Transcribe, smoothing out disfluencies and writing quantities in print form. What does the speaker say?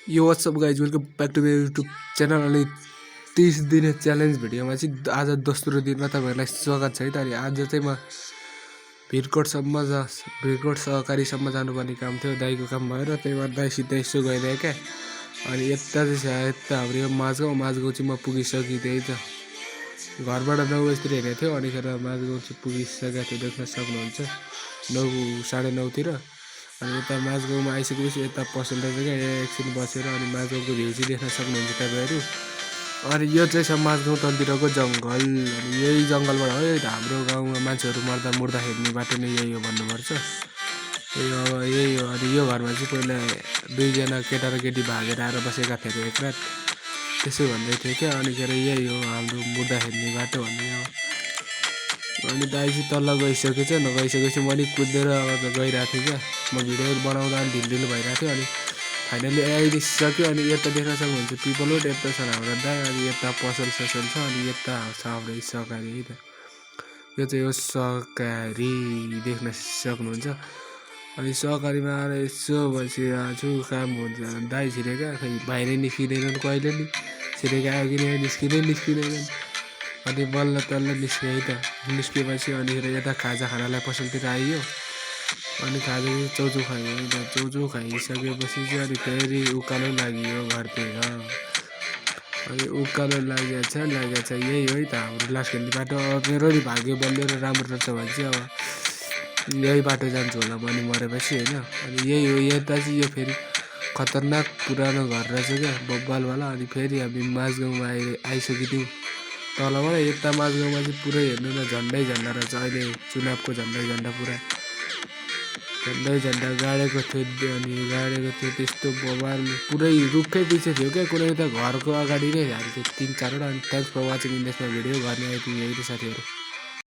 यो what's up guys welcome back to मेरो YouTube channel. अनि 30 दिने च्यालेन्ज भिडियोमा चाहिँ आज दोस्रो दिनमा तपाईँहरूलाई स्वागत छ है त। अनि आज चाहिँ म भिरकोट सहकारीसम्म जानुपर्ने काम थियो, दाइको काम भएर। त्यही भएर दाइसित यसो गइरहेँ क्या। अनि यता चाहिँ यता हाम्रो यो माझगाउँ चाहिँ म पुगिसकेँ। त्यही त घरबाट 9 बजीतिर हिँडेको थियो, अनिखेर माझगाउँ चाहिँ पुगिसकेको थियो, देख्न सक्नुहुन्छ 9 साढे 9तिर। अनि यता माझगाउँमा आइसकेपछि यता पसल रहेछ क्या, यहाँ एकछिन बसेर अनि माझगाउँको भ्यू चाहिँ देख्न सक्नुहुन्छ तपाईँहरू। अनि यो चाहिँ छ माझगाउँ तलतिरको जङ्गल। अनि यही जङ्गलबाट हो हाम्रो गाउँमा मान्छेहरू मुर्दा हेर्ने बाटो नै यही हो भन्नुपर्छ। यही हो। अनि यो घरमा चाहिँ पहिला 2 जना केटा र केटी भागेर आएर बसेका थिए एक रात, त्यसो भन्दै थियो क्या। अनिखेर यही हो हाम्रो मुर्दा हेर्ने बाटो भन्ने हो। अनि दाइ चाहिँ तल गइसकेछ, नगइसकेपछि म नि कुदेर गइरहेको थिएँ क्या। म भिडियो बनाउँदा ढिलो भइरहेको थियो। अनि फाइनली आइसक्यो। अनि यता देख्न सक्नुहुन्छ पिपल रोड, यता छ हाम्रो दाइ, अनि यता पसल ससल छ, अनि यता छ हाम्रो सहकारी है त। यो चाहिँ हो सहकारी, देख्न सक्नुहुन्छ। अनि सहकारीमा आएर यसो बसिरहेको छु, काम हुन्छ। दाइ छिरेका खै बाहिरै निस्किँदैनन्, कहिले नि छिरेका आयो कि निस्किँदैनन्। अनि बल्ल तल्ल निस्क्यो है त। निस्केपछि अनिखेर यता खाजा खानालाई पसलतिर आइयो। अनि खाजा चौचौ खायो है त। चौचौ खाइसकेपछि चाहिँ अनि फेरि उकालो लाग्यो घरतिर। अनि उकालो लागेछ यही हो है त हाम्रो लास्ट खेल्ने बाटो। मेरो नि भाग्य बलियो र राम्रो रहेछ भने चाहिँ अब यही बाटो जान्छु होला म नि मरेपछि होइन। अनि यही हो, यता चाहिँ यो फेरि खतरनाक पुरानो घर रहेछ क्या, बब्बालवाला। अनि फेरि हामी माझगाउँमा आइसक्यौँ तलबाट। यता माझगाउँमा चाहिँ पुरै हेर्नु न झन्डै रहेछ, अहिले चुनावको झन्डा पुरा झन्डा गाडेको थियो। अनि गाडेको थियो त्यस्तो बबाल, पुरै रुखकै पछि थियो क्या, कुनै त घरको अगाडि नै हाल्थ्यो 3-4वटा। अनि thanks for watching in this video. घरमा आइपुग्यो है त साथीहरू।